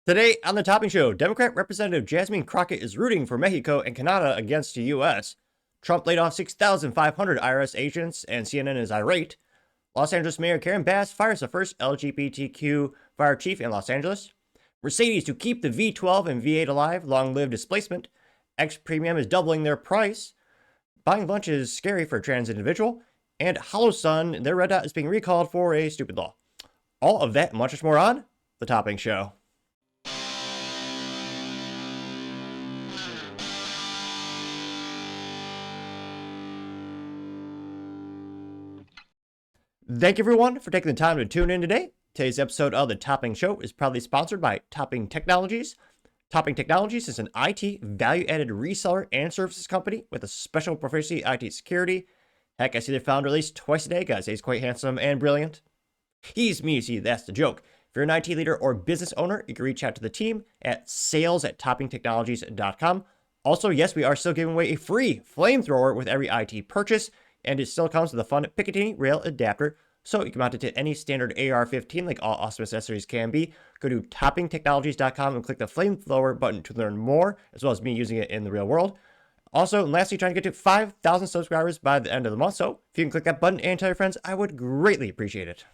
Today on the Topping Show, Democrat Representative Jasmine Crockett is rooting for Mexico and Canada against the U.S. Trump laid off 6,500 IRS agents, and CNN is irate. Los Angeles Mayor Karen Bass fires the first LGBTQ fire chief in Los Angeles. Mercedes to keep the V12 and V8 alive, long-live displacement. X Premium is doubling their price. Buying lunch is scary for a trans individual. And Holosun, their red dot is being recalled for a stupid law. All of that and much more on the Topping Show. Thank you everyone for taking the time to tune in today. Today's episode of the Topping Show is proudly sponsored by Topping Technologies. Topping Technologies is an IT value-added reseller and services company with a special proficiency in IT security. Heck, I see their founder at least twice a day, guys. He's quite handsome and brilliant. He's me, see, that's the joke. If you're an IT leader or business owner, you can reach out to the team at sales@toppingtechnologies.com. Also, yes, we are still giving away a free Flamethrower with every IT purchase, and it still comes with a fun Picatinny rail adapter, so you can mount it to any standard AR-15 like all awesome accessories can be. Go to toppingtechnologies.com and click the Flamethrower button to learn more, as well as me using it in the real world. Also, and lastly, trying to get to 5,000 subscribers by the end of the month, so if you can click that button and tell your friends, I would greatly appreciate it.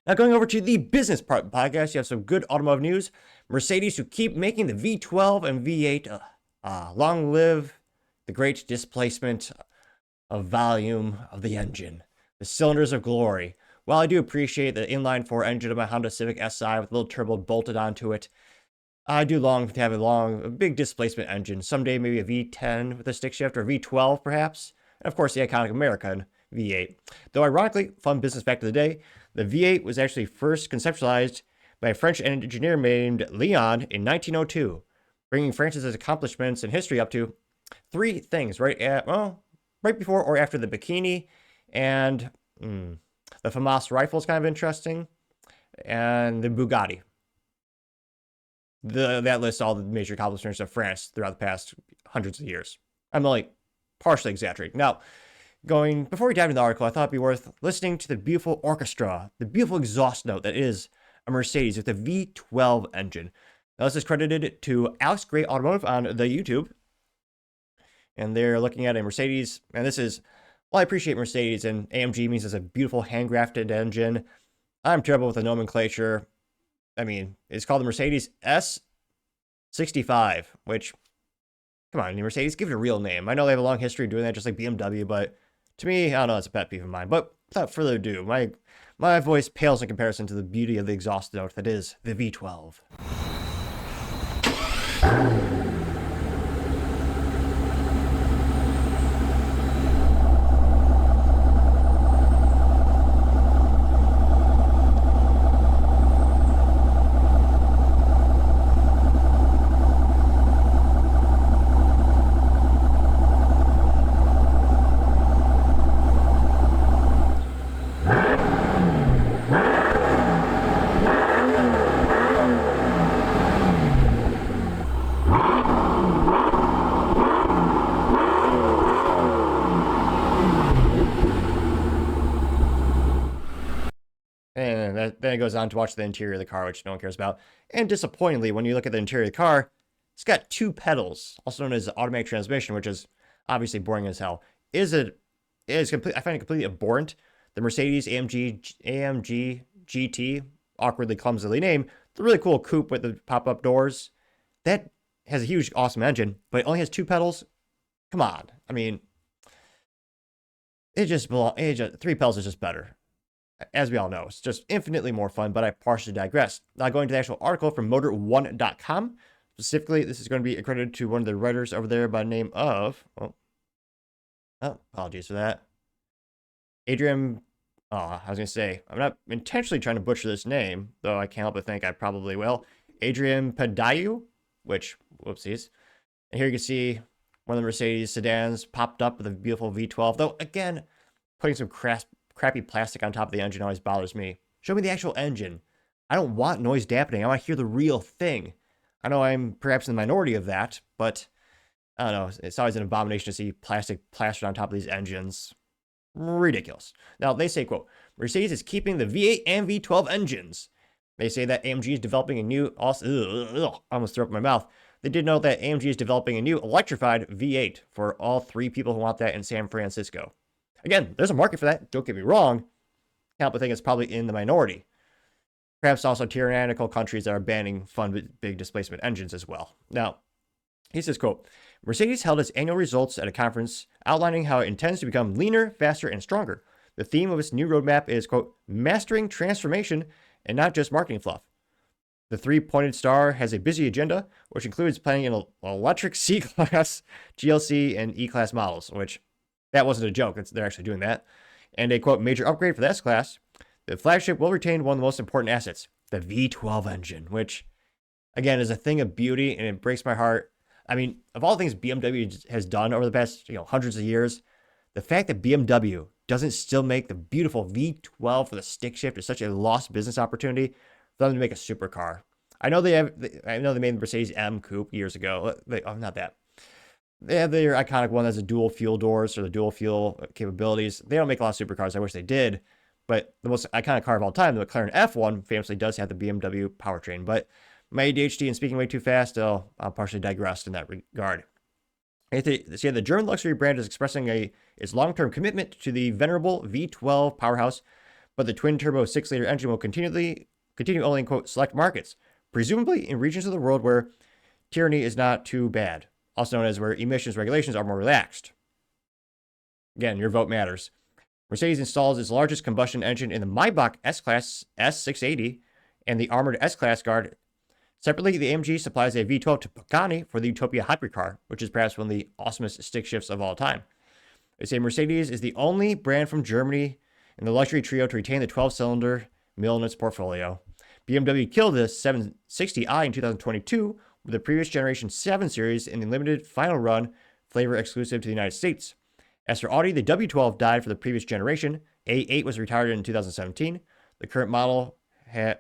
Now, going over to the business part of the podcast, you have some good automotive news. Mercedes to keep making the V12 and V8. Long live the great displacement of volume of the engine. The cylinders of glory. While I do appreciate the inline-4 engine of my Honda Civic Si with a little turbo bolted onto it, I do long to have a big displacement engine. Someday maybe a V10 with a stick shift, or V12 perhaps. And of course the iconic American V8. Though ironically, fun business fact of the day, the V8 was actually first conceptualized by a French engineer named Leon in 1902, bringing France's accomplishments in history up to 3 things, right before or after the bikini, and the FAMAS rifle is kind of interesting, and the Bugatti. That lists all the major accomplishments of France throughout the past hundreds of years. I'm only partially exaggerating. Now, before we dive into the article, I thought it'd be worth listening to the beautiful orchestra, the beautiful exhaust note that is a Mercedes with a V12 engine. Now, this is credited to Alex Gray Automotive on the YouTube, and they're looking at a Mercedes, and this is, well, I appreciate Mercedes, and AMG means it's a beautiful handcrafted engine. I'm terrible with the nomenclature. I mean, it's called the Mercedes S65, which, come on, Mercedes, give it a real name. I know they have a long history of doing that, just like BMW, but to me, I don't know, it's a pet peeve of mine. But without further ado, my voice pales in comparison to the beauty of the exhaust note that is the V12. And then it goes on to watch the interior of the car, which no one cares about. And disappointingly, when you look at the interior of the car, it's got 2 pedals, also known as automatic transmission, which is obviously boring as hell. I find it completely abhorrent. The Mercedes AMG GT, awkwardly clumsily named, the really cool coupe with the pop-up doors, that has a huge, awesome engine, but it only has 2 pedals. Come on, I mean, 3 pedals is just better. As we all know, it's just infinitely more fun, but I partially digress. Now, going to the actual article from motor1.com, specifically, this is going to be accredited to one of the writers over there by the name of, apologies for that, Adrian, I was going to say, I'm not intentionally trying to butcher this name, though I can't help but think I probably will. Adrian Padayu, which, whoopsies. And here you can see one of the Mercedes sedans popped up with a beautiful V12, though, again, putting some crappy plastic on top of the engine always bothers me. Show me the actual engine. I don't want noise dampening. I want to hear the real thing. I know I'm perhaps in the minority of that, but I don't know. It's always an abomination to see plastic plastered on top of these engines. Ridiculous. Now, they say, quote, Mercedes is keeping the V8 and V12 engines. They say that AMG is developing a new, also, I almost threw up in my mouth. They did note that AMG is developing a new electrified V8 for all 3 people who want that in San Francisco. Again, there's a market for that. Don't get me wrong. I think it's probably in the minority. Perhaps also tyrannical countries that are banning fun big displacement engines as well. Now, he says, quote, Mercedes held its annual results at a conference outlining how it intends to become leaner, faster, and stronger. The theme of its new roadmap is, quote, mastering transformation and not just marketing fluff. The 3-pointed star has a busy agenda, which includes planning an electric C-Class, GLC, and E-Class models, which that wasn't a joke. They're actually doing that. And a, quote, major upgrade for the S-Class. The flagship will retain one of the most important assets, the V12 engine, which, again, is a thing of beauty, and it breaks my heart. I mean, of all things BMW has done over the past, hundreds of years, the fact that BMW doesn't still make the beautiful V12 for the stick shift is such a lost business opportunity for them to make a supercar. I know they made the Mercedes M Coupe years ago. Not that. They have their iconic one that's a dual fuel doors or the dual fuel capabilities. They don't make a lot of supercars. I wish they did. But the most iconic car of all time, the McLaren F1, famously does have the BMW powertrain. But my ADHD and speaking way too fast, I'll partially digress in that regard. The German luxury brand is expressing its long-term commitment to the venerable V12 powerhouse, but the twin-turbo 6-liter engine will continue only in, quote, select markets, presumably in regions of the world where tyranny is not too bad, also known as where emissions regulations are more relaxed. Again, your vote matters. Mercedes installs its largest combustion engine in the Maybach S-Class S680 and the armored S-Class Guard. Separately, the AMG supplies a V12 to Pagani for the Utopia hypercar, which is perhaps one of the awesomest stick shifts of all time. They say Mercedes is the only brand from Germany in the luxury trio to retain the 12-cylinder mill in its portfolio. BMW killed the 760i in 2022 with the previous generation 7 Series in the limited final run flavor exclusive to the United States. As for Audi, the W12 died for the previous generation. A8 was retired in 2017. The current model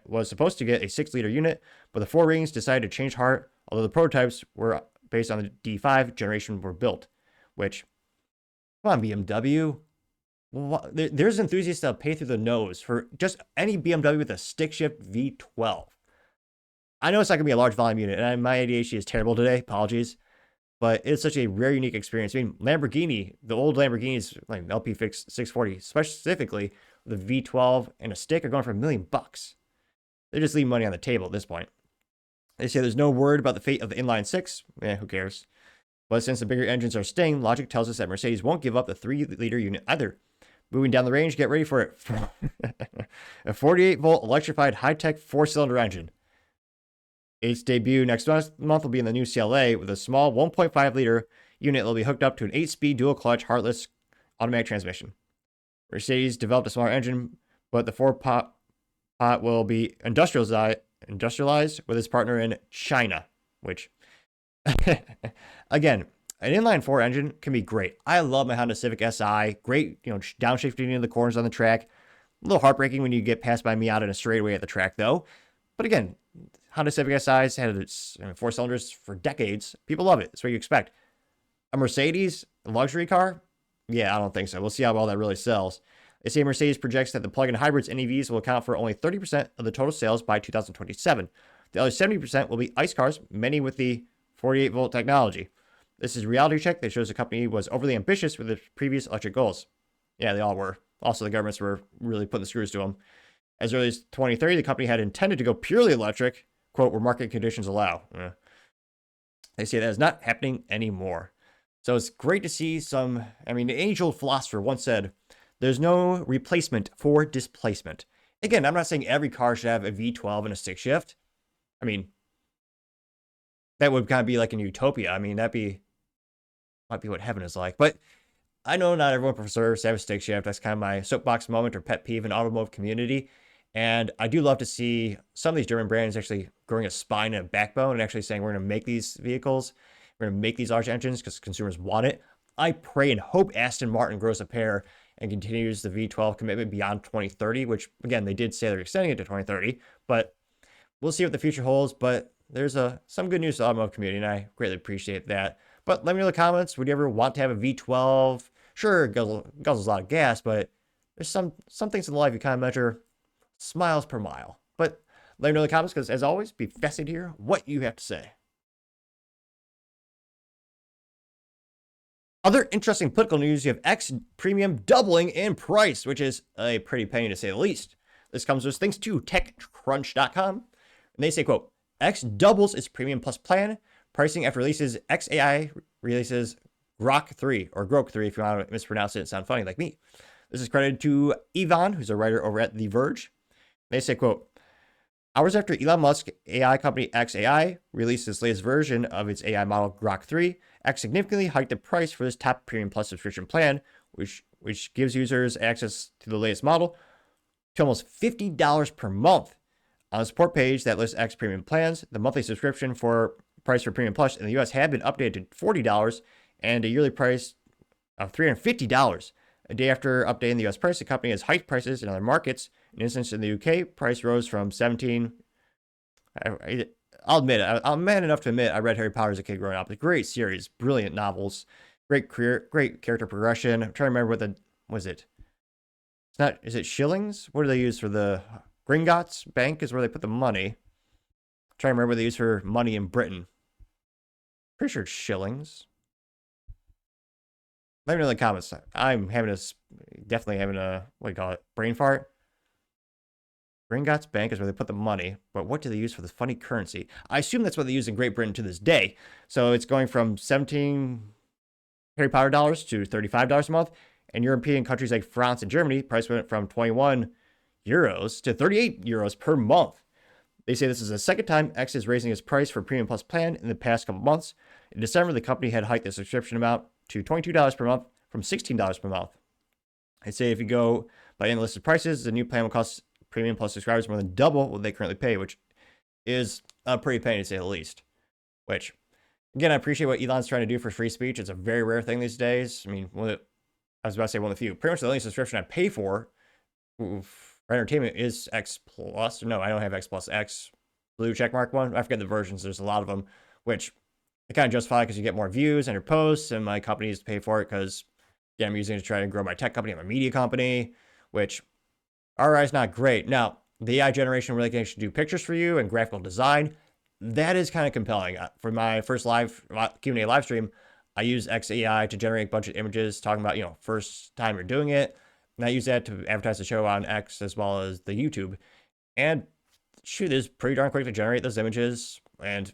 was supposed to get a 6-liter unit, but the 4 Rings decided to change heart, although the prototypes were based on the D5 generation were built, which, come on, BMW. There's enthusiasts that'll pay through the nose for just any BMW with a stick shift V12. I know it's not going to be a large volume unit, and my ADHD is terrible today. Apologies. But it's such a rare, unique experience. I mean, Lamborghini, the old Lamborghinis, like LP 640, specifically, the V12 and a stick are going for $1 million. They're just leaving money on the table at this point. They say there's no word about the fate of the inline 6. Who cares? But since the bigger engines are staying, logic tells us that Mercedes won't give up the 3-liter unit either. Moving down the range, get ready for it. A 48-volt electrified high-tech 4-cylinder engine. Its debut next month will be in the new CLA with a small 1.5-liter unit that will be hooked up to an 8-speed dual-clutch heartless automatic transmission. Mercedes developed a smaller engine, but the 4-pot will be industrialized with its partner in China, which, again, an inline 4 engine can be great. I love my Honda Civic Si. Great, downshifting into the corners on the track. A little heartbreaking when you get passed by Miata in a straightaway at the track, though. But again, Honda Civic Si's had its 4 cylinders for decades. People love it. That's what you expect. A Mercedes, a luxury car? Yeah, I don't think so. We'll see how well that really sells. They say Mercedes projects that the plug-in hybrids and EVs will account for only 30% of the total sales by 2027. The other 70% will be ICE cars, many with the 48-volt technology. This is a reality check that shows the company was overly ambitious with its previous electric goals. Yeah, they all were. Also, the governments were really putting the screws to them. As early as 2030, the company had intended to go purely electric, quote, where market conditions allow. They say that is not happening anymore. So it's great to see the age-old philosopher once said, there's no replacement for displacement. Again, I'm not saying every car should have a V12 and a stick shift. I mean, that would kind of be like in utopia. I mean, might be what heaven is like. But I know not everyone prefers to have a stick shift. That's kind of my soapbox moment or pet peeve in the automotive community. And I do love to see some of these German brands actually growing a spine and a backbone and actually saying we're going to make these vehicles, we're going to make these large engines because consumers want it. I pray and hope Aston Martin grows a pair and continues the V12 commitment beyond 2030, which, again, they did say they're extending it to 2030. But we'll see what the future holds. But there's some good news to the automotive community, and I greatly appreciate that. But let me know in the comments, would you ever want to have a V12? Sure, it guzzles a lot of gas, but there's some things in life you kind of measure smiles per mile. But Let me know in the comments, because as always, be fascinated to hear what you have to say. Other interesting political news, you have X premium doubling in price, which is a pretty penny to say the least. This comes with thanks to TechCrunch.com. And they say, quote, X doubles its premium plus plan. Pricing after releases XAI releases Grok 3, or Grok 3 if you want to mispronounce it and sound funny like me. This is credited to Ivan, who's a writer over at The Verge. They say, quote, hours after Elon Musk AI company XAI released its latest version of its AI model Grok 3, X significantly hiked the price for this top premium plus subscription plan, which gives users access to the latest model to almost $50 per month. On the support page that lists X premium plans, the monthly subscription price for premium plus in the US had been updated to $40 and a yearly price of $350. A day after updating the US price, the company has hiked prices in other markets. In instance, in the UK, price rose from 17. I'll admit it. I'm man enough to admit I read Harry Potter as a kid growing up. A great series, brilliant novels, great character progression. I'm trying to remember what was it? It's not. Is it shillings? What do they use for the Gringotts Bank? Is where they put the money. I'm trying to remember what they use for money in Britain. Pretty sure it's shillings. Let me know in the comments. I'm definitely having a, what do you call it, brain fart. Gringotts Bank is where they put the money, but what do they use for this funny currency? I assume that's what they use in Great Britain to this day. So it's going from 17 Harry Potter dollars to $35 a month. And European countries like France and Germany, price went from 21 euros to 38 euros per month. They say this is the second time X is raising its price for Premium Plus plan in the past couple months. In December, the company had hiked the subscription amount to $22 per month from $16 per month. They say if you go by unlisted prices, the new plan will cost Premium Plus subscribers more than double what they currently pay, which is a pretty penny to say the least. Which, again, I appreciate what Elon's trying to do for free speech. It's a very rare thing these days. I mean, I was about to say one of the few. Pretty much the only subscription I pay for entertainment is X Plus. No, I don't have X Plus. X blue checkmark one. I forget the versions. There's a lot of them, which I kind of justify because you get more views on your posts, and my company is to pay for it because, yeah, I'm using it to try to grow my tech company. I'm a media company, which ROI is not great. Now, the AI generation really can actually do pictures for you and graphical design. That is kind of compelling. For my first live Q&A live stream, I use XAI to generate a bunch of images talking about, first time you're doing it. And I use that to advertise the show on X as well as the YouTube. And shoot, it's pretty darn quick to generate those images and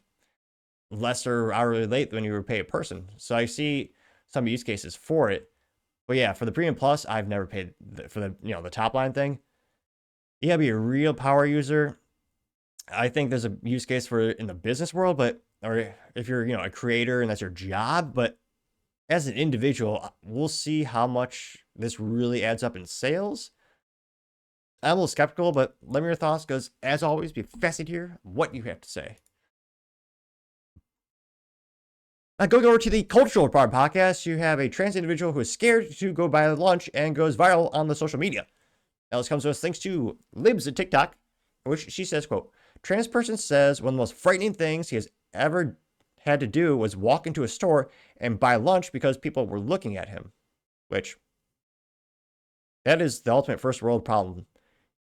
less or hourly late when you pay a person. So I see some use cases for it. But yeah, for the Premium Plus, I've never paid for the top line thing. You gotta be a real power user. I think there's a use case for it in the business world, or if you're, a creator and that's your job, but as an individual, we'll see how much this really adds up in sales. I'm a little skeptical, but let me know your thoughts, because as always, be fascinated to hear what you have to say. Now, going over to the Cultural Part podcast, you have a trans individual who is scared to go buy lunch and goes viral on the social media. Now, this comes to us thanks to Libs at TikTok, in which she says, quote, trans person says one of the most frightening things he has ever had to do was walk into a store and buy lunch because people were looking at him, which that is the ultimate first world problem.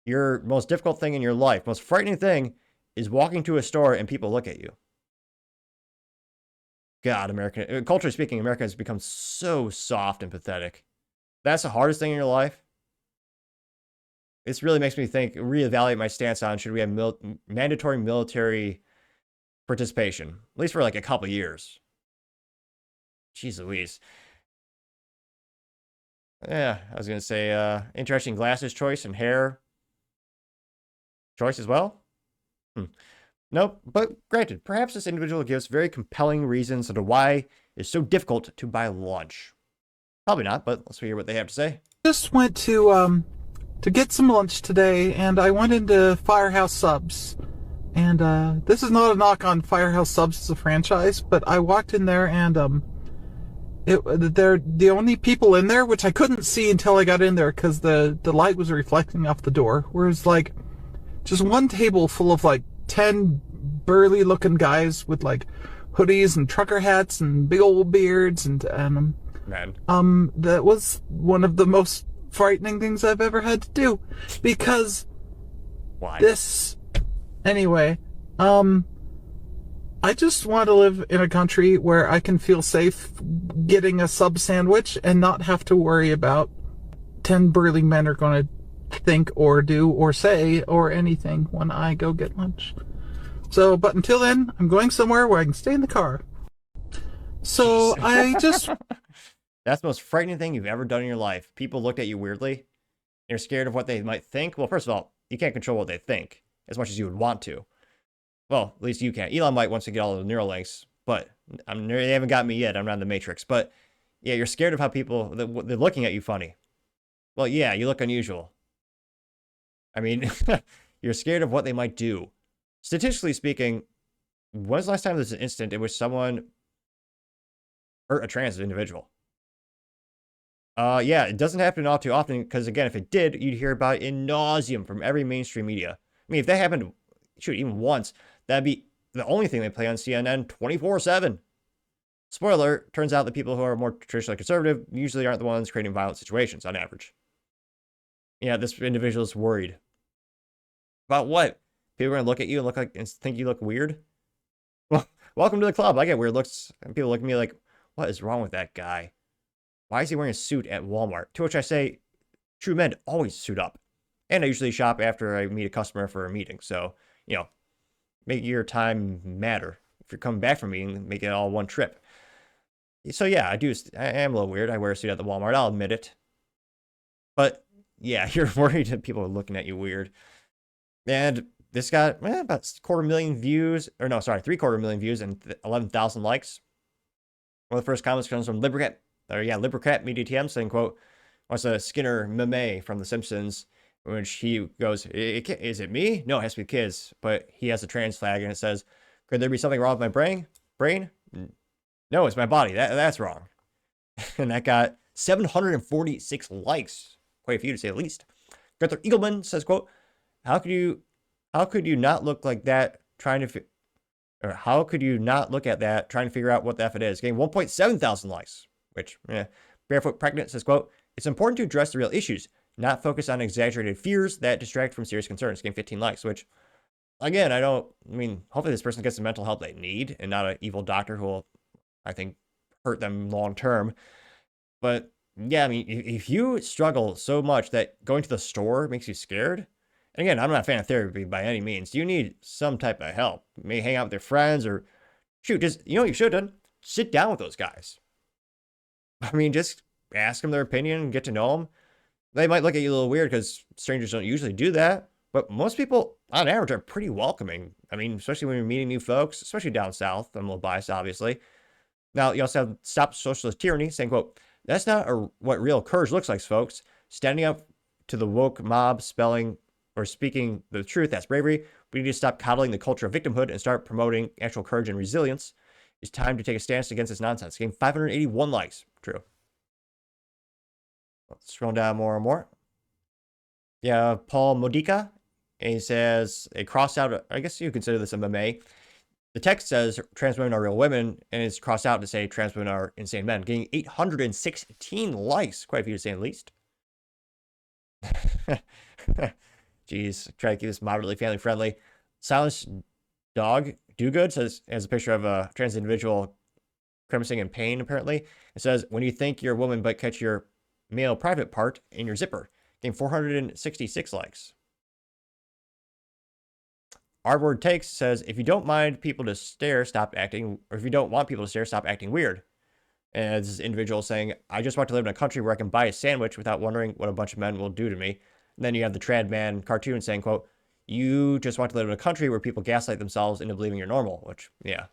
Your most difficult thing in your life, most frightening thing is walking to a store and people look at you. God, culturally speaking, America has become so soft and pathetic. That's the hardest thing in your life. This really makes me reevaluate my stance on should we have mandatory military participation, at least for like a couple years. Jeez Louise. Yeah, I was going to say interesting glasses choice and hair choice as well. Nope, but granted, perhaps this individual gives very compelling reasons as to why it's so difficult to buy lunch. Probably not, but let's hear what they have to say. Just went to get some lunch today, and I went into Firehouse Subs. And this is not a knock on Firehouse Subs as a franchise, but I walked in there, and they're the only people in there, which I couldn't see until I got in there because the light was reflecting off the door. Whereas like just one table full of like 10 burly looking guys with like hoodies and trucker hats and big old beards, and that was one of the most frightening things I've ever had to do, because why? This Anyway, um, I just want to live in a country where I can feel safe getting a sub sandwich and not have to worry about 10 burly men are going to think or do or say or anything when I go get lunch. So, but until then, I'm going somewhere where I can stay in the car. So I just... That's the most frightening thing you've ever done in your life. People looked at you weirdly. You're scared of what they might think. Well, first of all, you can't control what they think as much as you would want to. Well, at least you can't. Elon might wants to get all the neural links, but they haven't got me yet. I'm not in the Matrix. But yeah, you're scared of how people, they're looking at you funny. Well, yeah, you look unusual. I mean, you're scared of what they might do. Statistically speaking, when's the last time there's an incident in which someone hurt a trans individual? Yeah, it doesn't happen all too often because, again, if it did, you'd hear about it in nauseum from every mainstream media. I mean, if that happened, shoot, even once, that'd be the only thing they play on CNN 24/7. Spoiler, turns out the people who are more traditionally conservative usually aren't the ones creating violent situations on average. Yeah, this individual is worried. About what? People are going to look at you and look like and think you look weird? Well, welcome to the club. I get weird looks, and people look at me like, what is wrong with that guy? Why is he wearing a suit at Walmart? To which I say, true men always suit up. And I usually shop after I meet a customer for a meeting. So, you know, make your time matter. If you're coming back from a meeting, make it all one trip. So yeah, I am a little weird. I wear a suit at the Walmart. I'll admit it. But yeah, you're worried that people are looking at you weird. And this got about 250,000 views. Or no, sorry, 750,000 views and 11,000 likes. One of the first comments comes from Libercat. Libercat Media TM saying, quote, what's a Skinner meme from The Simpsons, in which he goes, is it me? No, it has to be kids. But he has a trans flag and it says, could there be something wrong with my brain? No, it's my body. That's wrong. And that got 746 likes. Quite a few to say the least. Gunther Eagleman says, quote, how could you not look like that how could you not look at that trying to figure out what the F it is? Getting 1.7 thousand likes. Which, Barefoot Pregnant says, quote, it's important to address the real issues, not focus on exaggerated fears that distract from serious concerns. Getting 15 likes, which, again, hopefully this person gets the mental help they need and not an evil doctor who will, I think, hurt them long term. But yeah, I mean, if you struggle so much that going to the store makes you scared, and again, I'm not a fan of therapy by any means, you need some type of help. You may hang out with your friends or, shoot, just, you know what you should have done? Sit down with those guys. I mean, just ask them their opinion and get to know them. They might look at you a little weird because strangers don't usually do that. But most people, on average, are pretty welcoming. I mean, especially when you're meeting new folks, especially down south. I'm a little biased, obviously. Now, you also have Stop Socialist Tyranny saying, quote, that's not what real courage looks like, folks. Standing up to the woke mob, speaking the truth, that's bravery. We need to stop coddling the culture of victimhood and start promoting actual courage and resilience. It's time to take a stance against this nonsense. Getting 581 likes. True. Let's scroll down more and more. Yeah, Paul Modica. And he says, it crossed out, I guess you consider this MMA. The text says trans women are real women, and it's crossed out to say trans women are insane men. Getting 816 likes. Quite a few to say the least. Jeez, try to keep this moderately family friendly. Silence Dog Do Good says, has a picture of a trans individual grimacing in pain, apparently. It says, when you think you're a woman but catch your male private part in your zipper. Getting 466 likes. Our Word Takes says, if you don't mind people to stare, stop acting, or if you don't want people to stare, stop acting weird. And this individual saying, I just want to live in a country where I can buy a sandwich without wondering what a bunch of men will do to me. And then you have the Trad Man cartoon saying, quote, you just want to live in a country where people gaslight themselves into believing you're normal, which, yeah.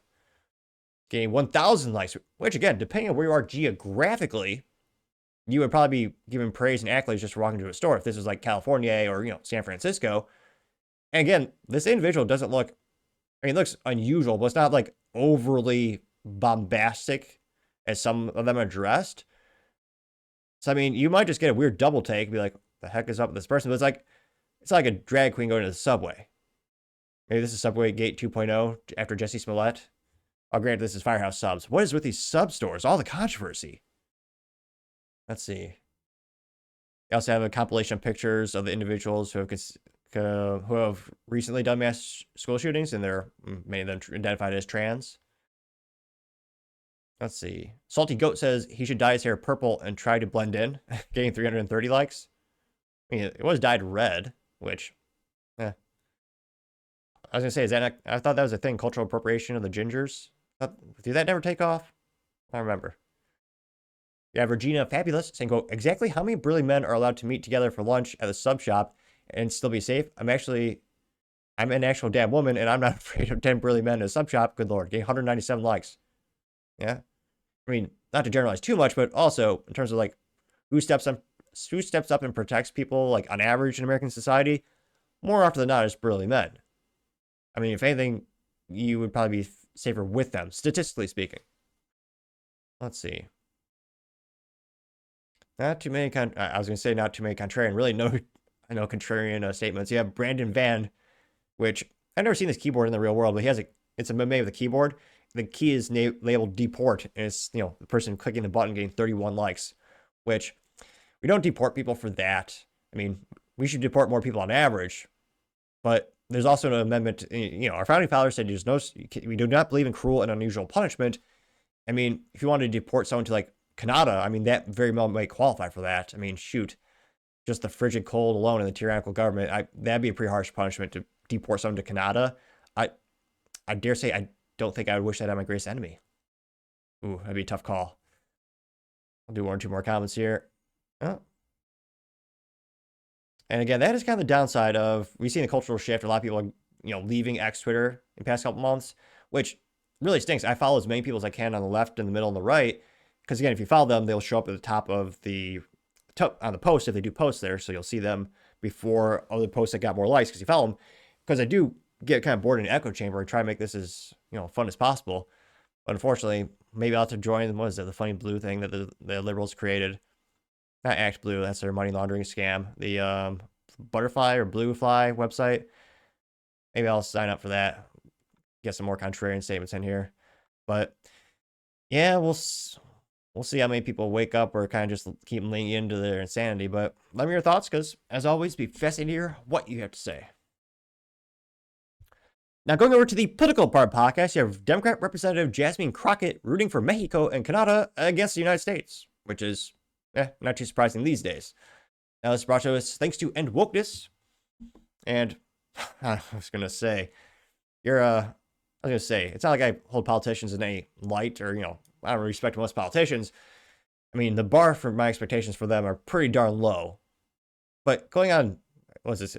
Getting 1,000 likes, which, again, depending on where you are geographically, you would probably be given praise and accolades just for walking to a store. If this was like California or, San Francisco. And again, this individual doesn't look, I mean, it looks unusual, but it's not like overly bombastic as some of them are dressed. So, I mean, you might just get a weird double take and be like, the heck is up with this person? But it's like a drag queen going to the subway. Maybe this is Subway Gate 2.0 after Jesse Smollett. Oh, granted, this is Firehouse Subs. What is with these sub stores? All the controversy. Let's see. They also have a compilation of pictures of the individuals who have who have recently done mass school shootings, and many of them identified as trans. Let's see. Salty Goat says he should dye his hair purple and try to blend in, getting 330 likes. I mean, it was dyed red, which, I was gonna say, is that not, I thought that was a thing, cultural appropriation of the gingers. Did that never take off? I don't remember. Yeah, Virginia Fabulous saying, quote, exactly how many burly men are allowed to meet together for lunch at the sub shop and still be safe? I'm an actual damn woman, and I'm not afraid of 10 burly men in a sub shop. Good lord, getting 197 likes. Yeah. I mean, not to generalize too much, but also in terms of like who steps up and protects people, like on average in American society, more often than not, it's burly men. I mean, if anything, you would probably be safer with them, statistically speaking. Let's see. Not too many, I was going to say not too many contrarian, really no contrarian statements. You have Brandon Van, which I've never seen this keyboard in the real world, but it's a meme of the keyboard. The key is labeled deport, and it's, the person clicking the button getting 31 likes, which we don't deport people for that. I mean, we should deport more people on average, but there's also an amendment, our founding fathers said we do not believe in cruel and unusual punishment. I mean, if you wanted to deport someone to like Canada, I mean, that very well might qualify for that. I mean, shoot, just the frigid cold alone and the tyrannical government, that'd be a pretty harsh punishment to deport someone to Canada. I dare say I don't think I would wish that on my greatest enemy. Ooh, that'd be a tough call. I'll do one or two more comments here. Oh. And again, that is kind of the downside of, we've seen a cultural shift. A lot of people are, leaving X Twitter in the past couple months, which really stinks. I follow as many people as I can on the left and the middle and the right. Because again, if you follow them, they'll show up at the top of on the post if they do posts there. So you'll see them before other posts that got more likes because you follow them. Because I do get kind of bored in an echo chamber and try to make this as fun as possible. But unfortunately, maybe I'll have to join, what is it, the funny blue thing that the liberals created. Not Act Blue, that's their money laundering scam. The Butterfly or Blue Fly website. Maybe I'll sign up for that. Get some more contrarian statements in here. But yeah, we'll see how many people wake up or kind of just keep leaning into their insanity. But let me know your thoughts, because as always, be fascinated to hear what you have to say. Now, going over to the political part of the podcast, you have Democrat Representative Jasmine Crockett rooting for Mexico and Canada against the United States, which is not too surprising these days. Now, this is brought to us thanks to End Wokeness. And I was going to say, it's not like I hold politicians in any light or, I don't respect most politicians. I mean, the bar for my expectations for them are pretty darn low. But going on, what is this?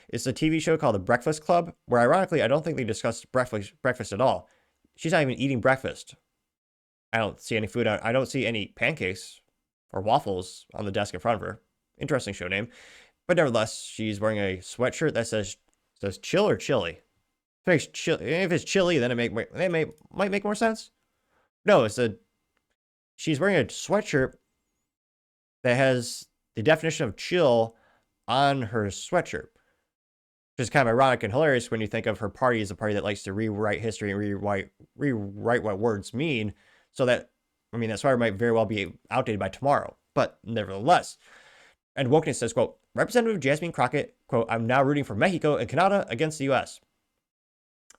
It's a TV show called The Breakfast Club, where ironically, I don't think they discussed breakfast at all. She's not even eating breakfast. I don't see any food. I don't see any pancakes or waffles on the desk in front of her. Interesting show name. But nevertheless, she's wearing a sweatshirt that says chill or chili. If it's chilly, then it might make more sense. No, she's wearing a sweatshirt that has the definition of chill on her sweatshirt, which is kind of ironic and hilarious when you think of her party as a party that likes to rewrite history and rewrite what words mean, so that, that sweater might very well be outdated by tomorrow. But nevertheless, and Wokeness says, quote, Representative Jasmine Crockett, quote, I'm now rooting for Mexico and Canada against the U.S.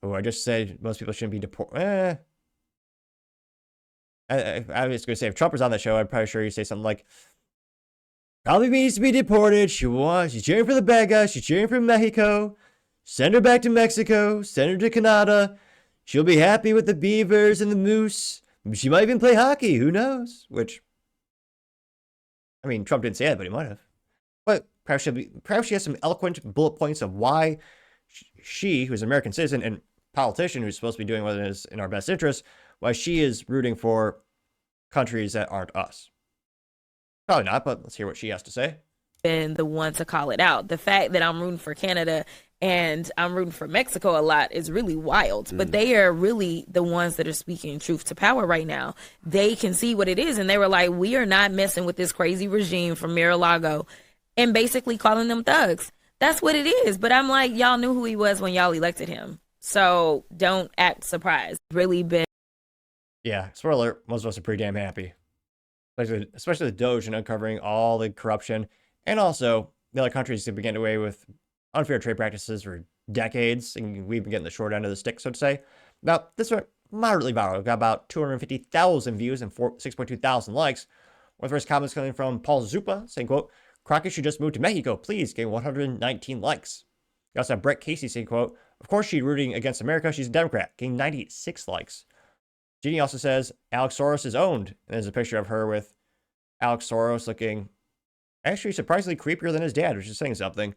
Oh, I just said most people shouldn't be deported. I was going to say, if Trump was on the show, I'd probably sure you say something like, probably needs to be deported. She's cheering for the bad guys. She's cheering for Mexico. Send her back to Mexico. Send her to Canada. She'll be happy with the beavers and the moose. She might even play hockey. Who knows? Which, Trump didn't say that, but he might have. But perhaps she has some eloquent bullet points of why she, who's an American citizen and politician who's supposed to be doing what is in our best interest, why she is rooting for countries that aren't us. Probably not, but let's hear what she has to say. Been the one to call it out. The fact that I'm rooting for Canada and I'm rooting for Mexico a lot is really wild. But they are really the ones that are speaking truth to power right now. They can see what it is, and they were like, we are not messing with this crazy regime from Mar-a-Lago, and basically calling them thugs. That's what it is. But I'm like, y'all knew who he was when y'all elected him. So don't act surprised. Really been. Yeah, spoiler alert, most of us are pretty damn happy. Especially the Doge and uncovering all the corruption. And also, the other countries that began away with unfair trade practices for decades, and we've been getting the short end of the stick, so to say. Now, this went moderately viral. It got about 250,000 views and 6.2 thousand likes. One of the first comments coming from Paul Zupa saying, quote, Crockett should just move to Mexico, please, getting 119 likes. You also have Brett Casey saying, quote, of course she's rooting against America, she's a Democrat, getting 96 likes. Jeannie also says, Alex Soros is owned. And there's a picture of her with Alex Soros looking actually surprisingly creepier than his dad, which is saying something.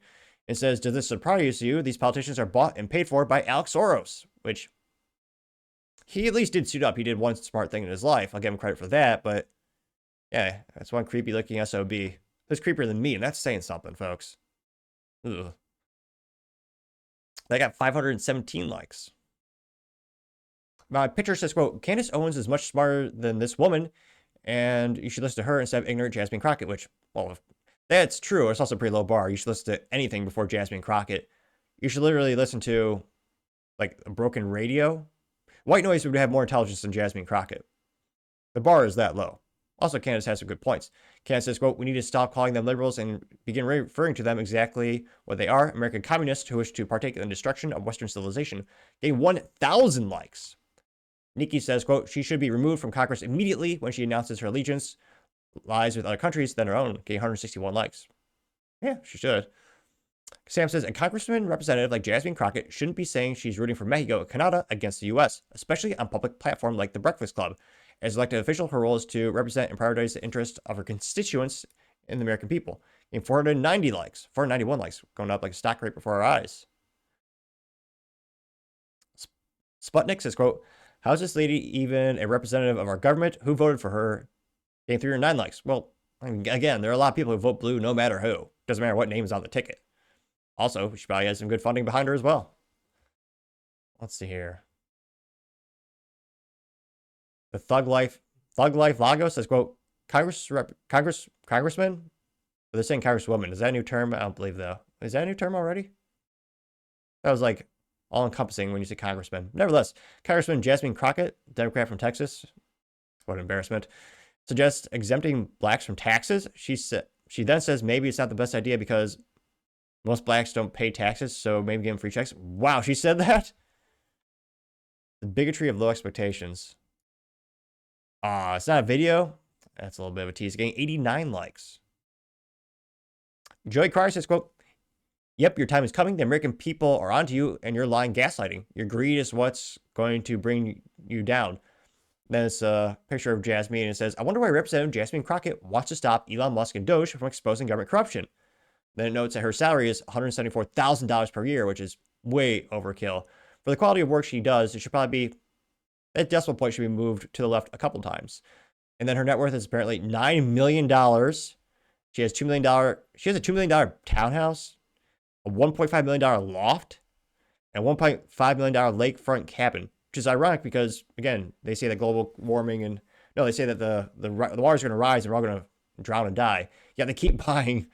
It says, does this surprise you? These politicians are bought and paid for by Alex Soros, which he at least did suit up. He did one smart thing in his life. I'll give him credit for that, but yeah, that's one creepy looking SOB. Who's creepier than me, and that's saying something, folks. Ugh. They got 517 likes. My picture says, quote, Candace Owens is much smarter than this woman, and you should listen to her instead of ignorant Jasmine Crockett, which, well, if that's true. It's also a pretty low bar. You should listen to anything before Jasmine Crockett. You should literally listen to, like, a broken radio. White noise would have more intelligence than Jasmine Crockett. The bar is that low. Also, Candace has some good points. Candace says, quote, we need to stop calling them liberals and begin referring to them exactly what they are, American communists who wish to partake in the destruction of Western civilization. Getting 1,000 likes. Nikki says, quote, she should be removed from Congress immediately when she announces her allegiance lies with other countries than her own, getting 161 likes. Yeah, she should. Sam says, a congressman representative like Jasmine Crockett shouldn't be saying she's rooting for Mexico and Canada against the U.S., especially on public platform like The Breakfast Club. As elected official, her role is to represent and prioritize the interests of her constituents and the American people. Getting 490 likes, 491 likes, going up like a stock rate before our eyes. Sputnik says, quote, how is this lady even a representative of our government? Who voted for her? Getting 309 likes. Well, again, there are a lot of people who vote blue no matter who. Doesn't matter what name is on the ticket. Also, she probably has some good funding behind her as well. Let's see here. The Thug Life Lago says, quote, Congressman? They're saying Congresswoman. Is that a new term? I don't believe, though. Is that a new term already? That was like all-encompassing when you say Congressman. Nevertheless, Congressman Jasmine Crockett, Democrat from Texas, what an embarrassment, suggests exempting blacks from taxes. She then says maybe it's not the best idea because most blacks don't pay taxes, so maybe give them free checks. Wow, she said that? The bigotry of low expectations. It's not a video. That's a little bit of a tease. Getting 89 likes. Joey Cryer says, quote, yep, your time is coming. The American people are onto you, and you're lying gaslighting. Your greed is what's going to bring you down. Then it's a picture of Jasmine, and it says, I wonder why Representative Jasmine Crockett wants to stop Elon Musk and Doge from exposing government corruption. Then it notes that her salary is $174,000 per year, which is way overkill. For the quality of work she does, it should probably be, that decimal point should be moved to the left a couple times. And then her net worth is apparently $9 million. She has $2 million. She has a $2 million townhouse, a $1.5 million loft, and a $1.5 million lakefront cabin, which is ironic because, again, they say that global warming and, no, they say that the water's going to rise and we're all going to drown and die. Yeah, they keep buying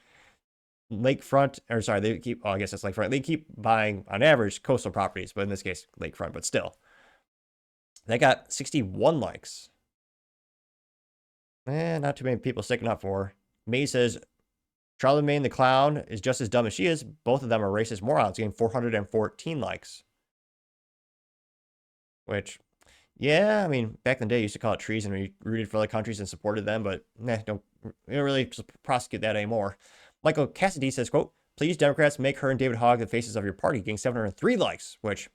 lakefront, or sorry, they keep, oh, I guess that's lakefront. They keep buying, on average, coastal properties, but in this case, lakefront, but still. They got 61 likes. Not too many people sticking up for her. May says, Charlemagne the Clown is just as dumb as she is. Both of them are racist morons, getting 414 likes. Which, yeah, I mean, back in the day, you used to call it treason when you rooted for other countries and supported them, but don't really prosecute that anymore. Michael Cassidy says, quote, please, Democrats, make her and David Hogg the faces of your party, getting 703 likes, which,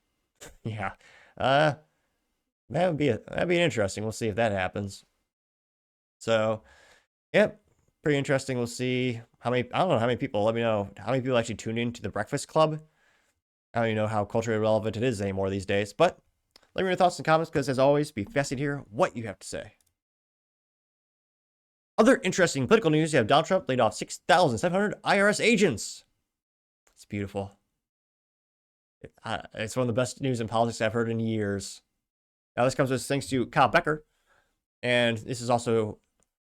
yeah, that'd be interesting. We'll see if that happens. So, yep, pretty interesting. We'll see how many, I don't know how many people, let me know how many people actually tune into the Breakfast Club. I don't even know how culturally relevant it is anymore these days, but let me know your thoughts and comments, because as always, be fascinated to hear what you have to say. Other interesting political news, you have Donald Trump laid off 6,700 IRS agents. It's beautiful. It's one of the best news in politics I've heard in years. Now, this comes with thanks to Kyle Becker, and this is also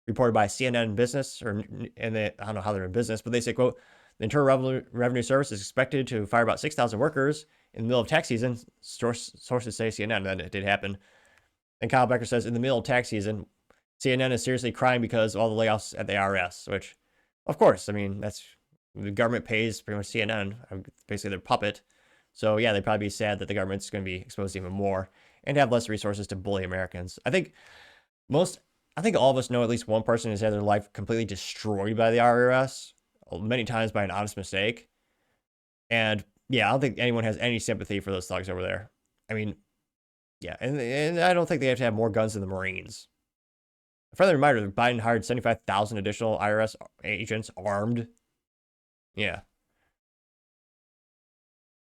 reported by CNN Business, I don't know how they're in business, but they say, quote, the Internal Revenue Service is expected to fire about 6,000 workers in the middle of tax season. Sources say CNN, and then it did happen. And Kyle Becker says, in the middle of tax season, CNN is seriously crying because of all the layoffs at the IRS, which, of course, I mean, that's The government pays pretty much CNN, basically their puppet. So yeah, they'd probably be sad that the government's going to be exposed even more and have less resources to bully Americans. I think all of us know at least one person who's had their life completely destroyed by the IRS, many times by an honest mistake. And yeah, I don't think anyone has any sympathy for those thugs over there. I mean, yeah, and I don't think they have to have more guns than the Marines. A friendly reminder, Biden hired 75,000 additional IRS agents armed. Yeah.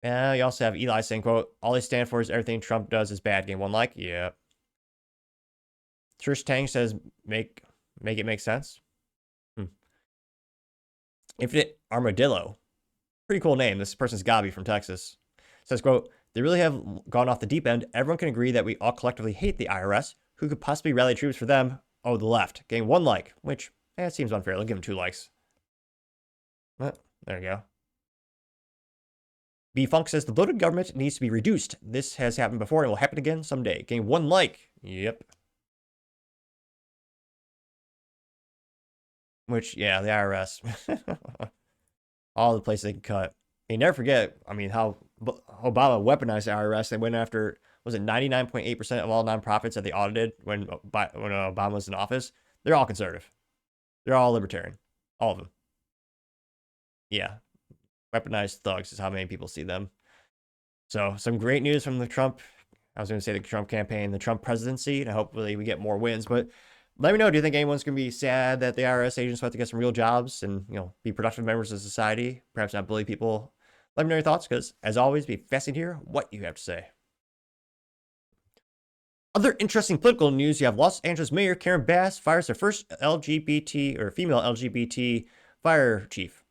You also have Eli saying, quote, all they stand for is everything Trump does is bad. Game one like, yeah. Trish Tang says, make it make sense. Infinite Armadillo. Pretty cool name. This person's Gabi from Texas. Says, quote, they really have gone off the deep end. Everyone can agree that we all collectively hate the IRS. Who could possibly rally troops for them? Oh, the left. Getting 1 like, which, it seems unfair. I'll give him 2 likes. Well, there you go. B-Funk says, the bloated government needs to be reduced. This has happened before and will happen again someday. Getting 1 like. Yep. Which, yeah, the IRS. All the places they can cut. You never forget, I mean, how Obama weaponized the IRS. They went after, was it 99.8% of all nonprofits that they audited when Obama was in office? They're all conservative. They're all libertarian. All of them. Yeah. Weaponized thugs is how many people see them. So, some great news from the Trump, I was going to say the Trump campaign, the Trump presidency, and hopefully we get more wins. But let me know, do you think anyone's going to be sad that the IRS agents have to get some real jobs and, be productive members of society, perhaps not bully people? Let me know your thoughts, because as always, be fascinated to hear what you have to say. Other interesting political news, you have Los Angeles Mayor Karen Bass fires her first LGBT or female LGBT fire chief.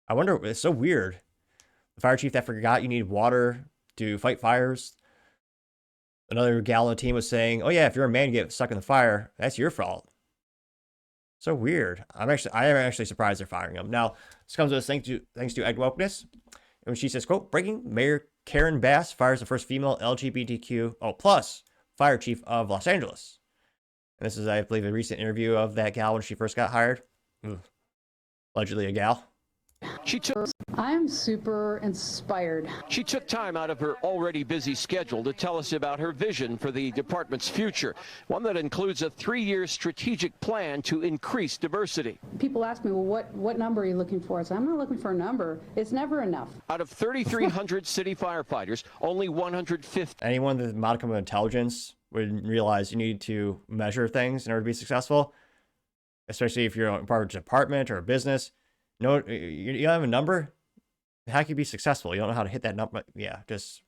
I wonder, it's so weird. The fire chief that forgot you need water to fight fires. Another gal on the team was saying, oh yeah, if you're a man, you get stuck in the fire, that's your fault. So weird. I am actually surprised they're firing him. Now, this comes with thanks to Ed Wokeness. And when she says, quote, breaking, Mayor Karen Bass fires the first female LGBTQ plus fire chief of Los Angeles. And this is, I believe, a recent interview of that gal when she first got hired. Allegedly a gal. I'm super inspired. She took time out of her already busy schedule to tell us about her vision for the department's future, one that includes a 3-year strategic plan to increase diversity. People ask me, well, what number are you looking for? I say, I'm not looking for a number. It's never enough. Out of 3,300 city firefighters, only 150. Anyone with a modicum of intelligence would realize you need to measure things in order to be successful, especially if you're part of a department or a business. No, you don't have a number? How can you be successful? You don't know how to hit that number? Yeah, just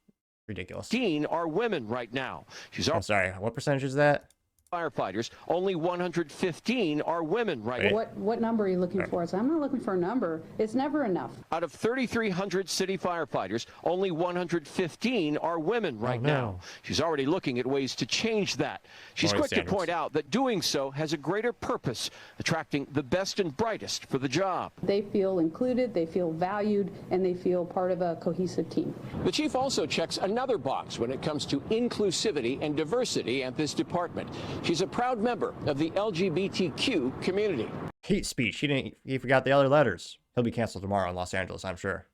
ridiculous. 15 are women right now. I'm sorry, what percentage is that? Firefighters, only 115 are women right now. What number are you looking for? I say, I'm not looking for a number. It's never enough. Out of 3,300 city firefighters, only 115 are women right now. She's already looking at ways to change that. She's quick to point out that doing so has a greater purpose, attracting the best and brightest for the job. They feel included, they feel valued, and they feel part of a cohesive team. The chief also checks another box when it comes to inclusivity and diversity at this department. She's a proud member of the LGBTQ community. Hate speech. He forgot the other letters. He'll be canceled tomorrow in Los Angeles, I'm sure.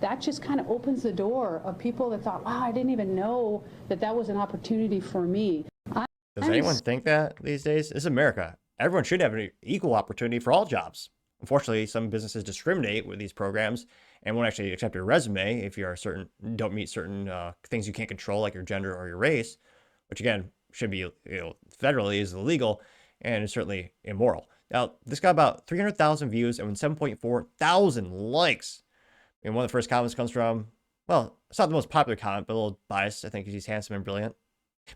That just kind of opens the door of people that thought, wow, I didn't even know that was an opportunity for me. Does anyone think that these days? This is America. Everyone should have an equal opportunity for all jobs. Unfortunately, some businesses discriminate with these programs and won't actually accept your resume if you are don't meet certain things you can't control, like your gender or your race, which again should be federally is illegal and is certainly immoral. Now, this got about 300,000 views and 7.4 thousand likes. And one of the first comments comes from, well, it's not the most popular comment, but a little biased, I think, because he's handsome and brilliant.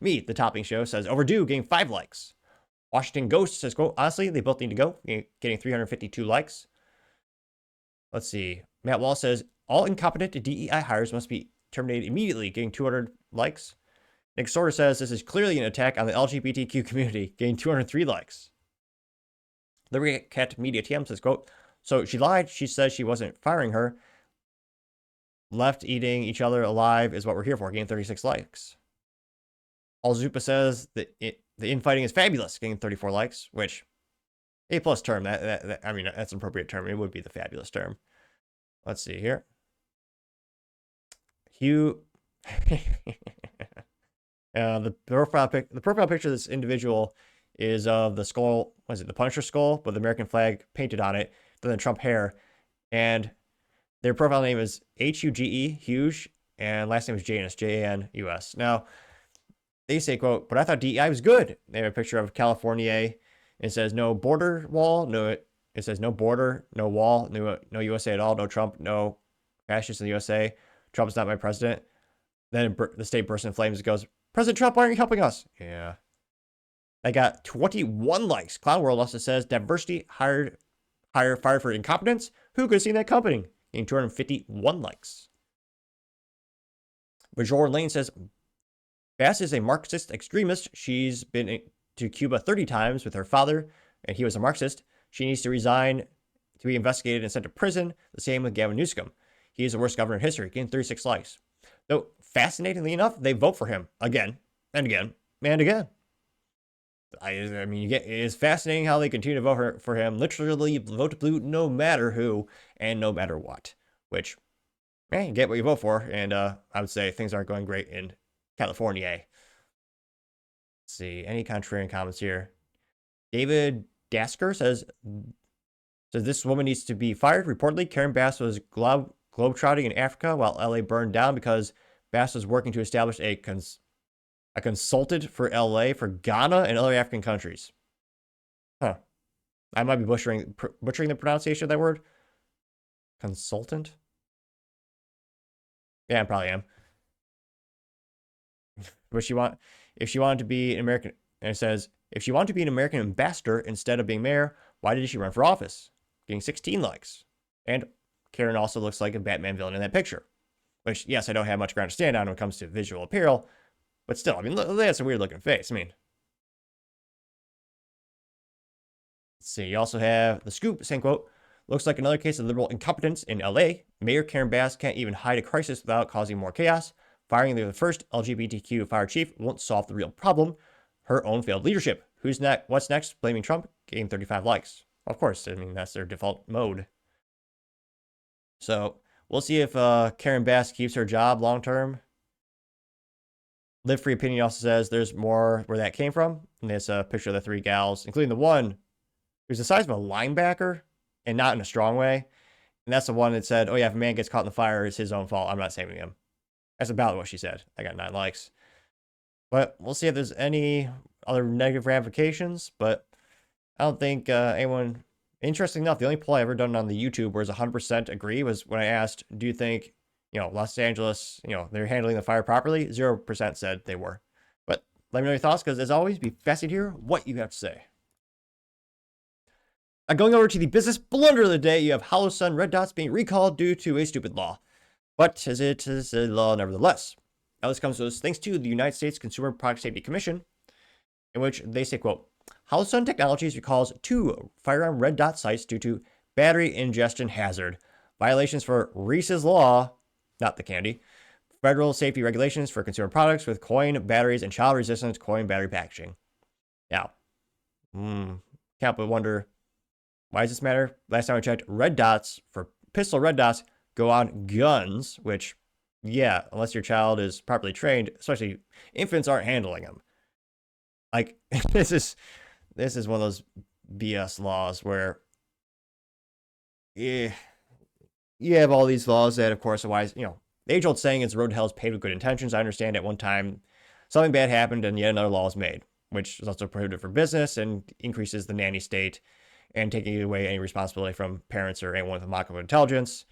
Me, the topping show, says, overdue, getting 5 likes. Washington Ghost says, quote, honestly, they both need to go, getting 352 likes. Let's see. Matt Wall says, all incompetent DEI hires must be terminated immediately, getting 200 likes. Nick Sorter says, this is clearly an attack on the LGBTQ community, getting 203 likes. Liberty Cat Media TM says, quote, so she lied. She says she wasn't firing her. Left eating each other alive is what we're here for, getting 36 likes. Alzupa says that the infighting is fabulous, getting 34 likes, which A+ term, I mean, that's an appropriate term. It would be the fabulous term. let's see here. Hugh. The profile picture of this individual is of the skull. Was it the Punisher skull, with the American flag painted on it, then the Trump hair, and their profile name is Huge, Huge, and last name is Janus, Janus. Now, they say, quote, but I thought DEI was good. They have a picture of California. It says no border wall, no. It says no border, no wall, no USA at all, no Trump, no fascists in the USA. Trump's not my president. Then the state bursts in flames and goes, President Trump, why aren't you helping us? Yeah. I got 21 likes. Clown World also says diversity fired for incompetence. Who could have seen that coming? Getting 251 likes. Bajor Lane says Bass is a Marxist extremist. She's been to Cuba 30 times with her father, and he was a Marxist. She needs to resign to be investigated and sent to prison. The same with Gavin Newsom. He is the worst governor in history, getting 36 likes. Though, fascinatingly enough, they vote for him again and again and again. I mean, it's fascinating how they continue to vote for him. Literally, vote blue no matter who and no matter what. Which, you get what you vote for. And I would say things aren't going great in California. Let's see, any contrarian comments here? David Dasker says this woman needs to be fired. Reportedly, Karen Bass was globetrotting in Africa while LA burned down because Bass was working to establish a consultant for LA for Ghana and other African countries. Huh. I might be butchering the pronunciation of that word. Consultant? Yeah, I probably am. But if she wanted to be an American, and it says, if she wanted to be an American ambassador instead of being mayor, why did she run for office? Getting 16 likes. And Karen also looks like a Batman villain in that picture. Which, yes, I don't have much ground to stand on when it comes to visual appeal. But still, I mean, that's a weird looking face. I mean, let's see. You also have The Scoop saying, quote, looks like another case of liberal incompetence in LA. Mayor Karen Bass can't even hide a crisis without causing more chaos. Firing the first LGBTQ fire chief won't solve the real problem. Her own failed leadership. Who's next? What's next? Blaming Trump? Getting 35 likes. Of course, I mean, that's their default mode. So, we'll see if Karen Bass keeps her job long term. Live Free Opinion also says there's more where that came from. And there's a picture of the three gals, including the one who's the size of a linebacker and not in a strong way. And that's the one that said, oh yeah, if a man gets caught in the fire, it's his own fault. I'm not saving him. That's about what she said. I got 9 likes. But we'll see if there's any other negative ramifications. But I don't think anyone... Interesting enough, the only poll I ever done on the YouTube where it was 100% agree was when I asked, do you think, Los Angeles, they're handling the fire properly? 0% said they were. But let me know your thoughts, because as always, be fascinated to hear what you have to say. Going over to the business blunder of the day, you have Holosun red dots being recalled due to a stupid law. But it is a law nevertheless. Now this comes to us thanks to the United States Consumer Product Safety Commission, in which they say, quote, Holosun Technologies recalls 2 firearm red dot sites due to battery ingestion hazard. Violations for Reese's Law, not the candy, federal safety regulations for consumer products with coin batteries and child-resistant coin battery packaging. Now, can't but wonder, why does this matter? Last time I checked, red dots, for pistol red dots, go on guns, which, yeah, unless your child is properly trained, especially infants aren't handling them. Like, this is one of those BS laws where you have all these laws that, of course, are wise. The age-old saying is the road to hell is paved with good intentions. I understand at one time something bad happened and yet another law was made, which is also prohibited for business and increases the nanny state and taking away any responsibility from parents or anyone with a modicum of intelligence.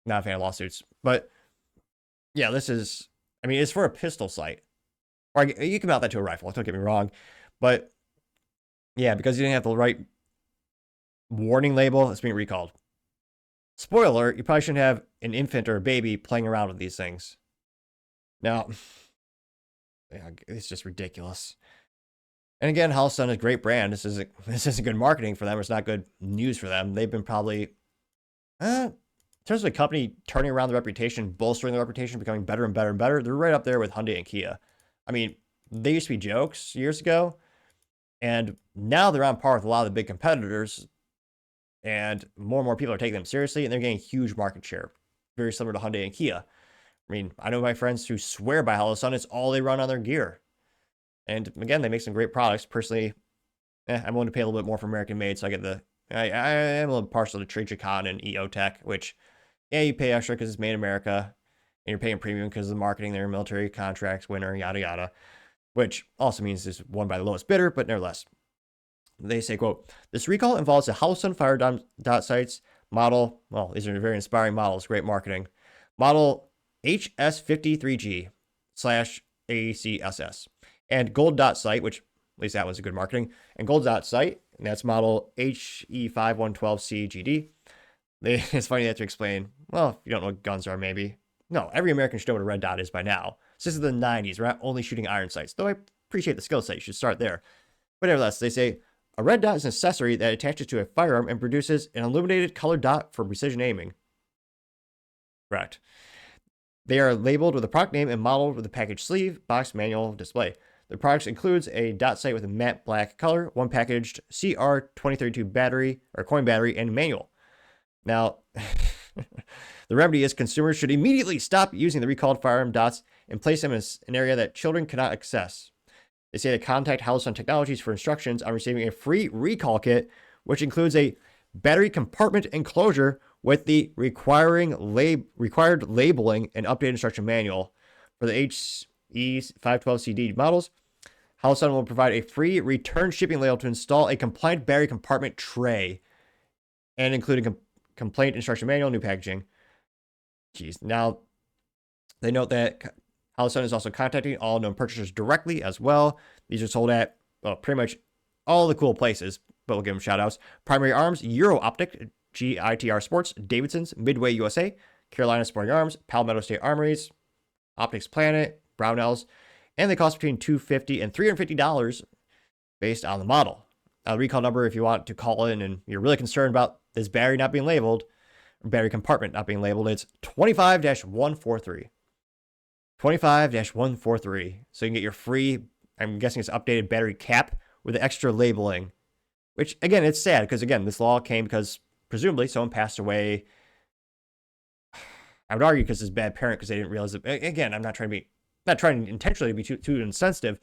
Not a fan of lawsuits. But, yeah, it's for a pistol sight. Or you can mount that to a rifle, don't get me wrong. But, yeah, because you didn't have the right warning label, it's being recalled. Spoiler alert, you probably shouldn't have an infant or a baby playing around with these things. Now, it's just ridiculous. And again, Holosun is a great brand. This isn't good marketing for them. It's not good news for them. They've been probably, in terms of a company turning around the reputation, bolstering the reputation, becoming better and better and better, they're right up there with Hyundai and Kia. I mean, they used to be jokes years ago, and now they're on par with a lot of the big competitors. And more people are taking them seriously, and they're getting huge market share, very similar to Hyundai and Kia. I mean, I know my friends who swear by Holosun. It's all they run on their gear. And again, they make some great products. Personally, I'm willing to pay a little bit more for American made, so I get I am a little partial to Trijicon and EO Tech, which, yeah, you pay extra because it's made in America, and you're paying premium because of the marketing, their military contracts, winner, yada yada, which also means it's won by the lowest bidder, but nevertheless. They say, quote, this recall involves the Holosun fire dot sites model. Well, these are very inspiring models, great marketing. Model HS53G / ACSS. And gold dot site, which at least that was a good marketing. And gold dot site, and that's model HE5112CGD. It's funny they have to explain, well, if you don't know what guns are, maybe. No, every American should know what a red dot is by now. Since the 90s, we're not only shooting iron sights, though I appreciate the skill set. You should start there. But nevertheless, they say, a red dot is an accessory that attaches to a firearm and produces an illuminated colored dot for precision aiming. Correct. They are labeled with a product name and modeled with a package sleeve, box, manual, display. The product includes a dot sight with a matte black color, one packaged CR2032 battery or coin battery, and manual. Now, the remedy is consumers should immediately stop using the recalled firearm dots and place them in an area that children cannot access. They say to contact Holosun Technologies for instructions on receiving a free recall kit, which includes a battery compartment enclosure with the required labeling and updated instruction manual. For the HE512CD models, Holosun will provide a free return shipping label to install a compliant battery compartment tray and include a complaint instruction manual, new packaging. Jeez. Now, they note that Holosun is also contacting all known purchasers directly as well. These are sold at, well, pretty much all the cool places, but we'll give them shout outs. Primary Arms, Euro Optic, GITR Sports, Davidson's, Midway USA, Carolina Sporting Arms, Palmetto State Armories, Optics Planet, Brownells, and they cost between $250 and $350 based on the model. Now, the recall number, if you want to call in and you're really concerned about this battery not being labeled, or battery compartment not being labeled, it's 25-143. 25-143. So you can get your free, I'm guessing it's updated battery cap with the extra labeling, which, again, it's sad because, again, this law came because presumably someone passed away. I would argue because it's a bad parent because they didn't realize it. Again, I'm not trying intentionally to be too insensitive,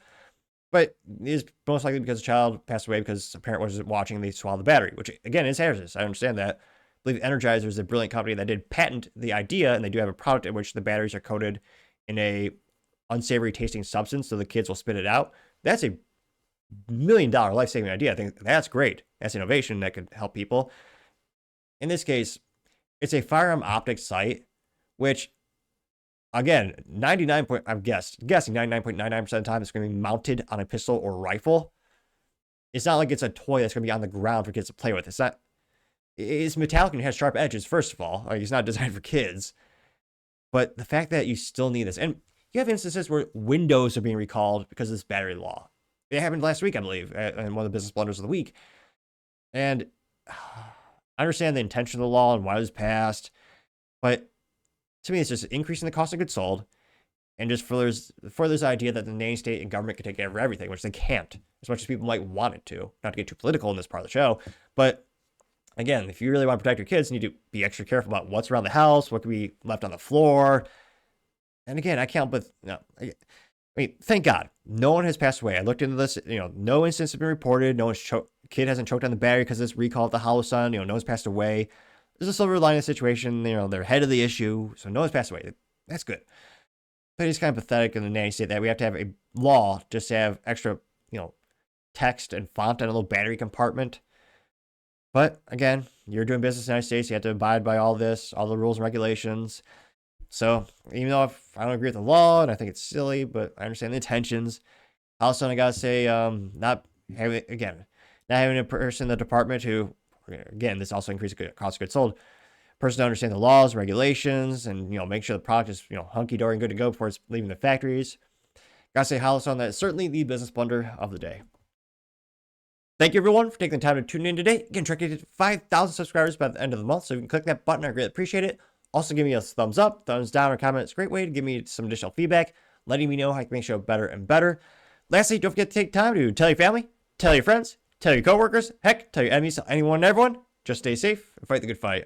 but it is most likely because a child passed away because a parent wasn't watching and they swallowed the battery, which, again, is hazardous. I understand that. I believe Energizer is a brilliant company that did patent the idea, and they do have a product in which the batteries are coated in a unsavory tasting substance so the kids will spit it out. That's a $1 million life-saving idea. I think that's great. That's innovation that could help people. In this case, it's a firearm optics sight, which, again, I'm guessing 99.99% of the time it's going to be mounted on a pistol or rifle. It's not like it's a toy that's going to be on the ground for kids to play with. It's metallic and it has sharp edges, first of all. Like, it's not designed for kids. But the fact that you still need this, and you have instances where windows are being recalled because of this battery law. It happened last week, I believe, in one of the business blunders of the week. And I understand the intention of the law and why it was passed, but to me, it's just increasing the cost of goods sold and just furthers this idea that the nanny state and government can take care of everything, which they can't, as much as people might want it to. Not to get too political in this part of the show, but again, if you really want to protect your kids, you need to be extra careful about what's around the house, what can be left on the floor. And again, I can't, but no, I mean, thank God, no one has passed away. I looked into this, no instance has been reported. No kid hasn't choked on the battery because of this recall of the Holosun. No one's passed away. There's a silver lining situation. They're ahead of the issue, so no one's passed away. That's good. But it's kind of pathetic in the nanny state that we have to have a law just to have extra, text and font on a little battery compartment. But again, you're doing business in the United States. You have to abide by all this, all the rules and regulations. So even though I don't agree with the law and I think it's silly, but I understand the intentions. Also, I gotta say, not having a person in the department who, again, this also increases cost of goods sold. Person to understand the laws, regulations, and make sure the product is hunky dory and good to go before it's leaving the factories. Gotta say, Holosun, that is certainly the business blunder of the day. Thank you, everyone, for taking the time to tune in today. Again, try to get 5,000 subscribers by the end of the month, so you can click that button. I greatly appreciate it. Also, give me a thumbs up, thumbs down, or comment. It's a great way to give me some additional feedback, letting me know how I can make the show better and better. Lastly, don't forget to take time to tell your family, tell your friends, tell your coworkers, heck, tell your enemies, tell anyone and everyone. just stay safe and fight the good fight.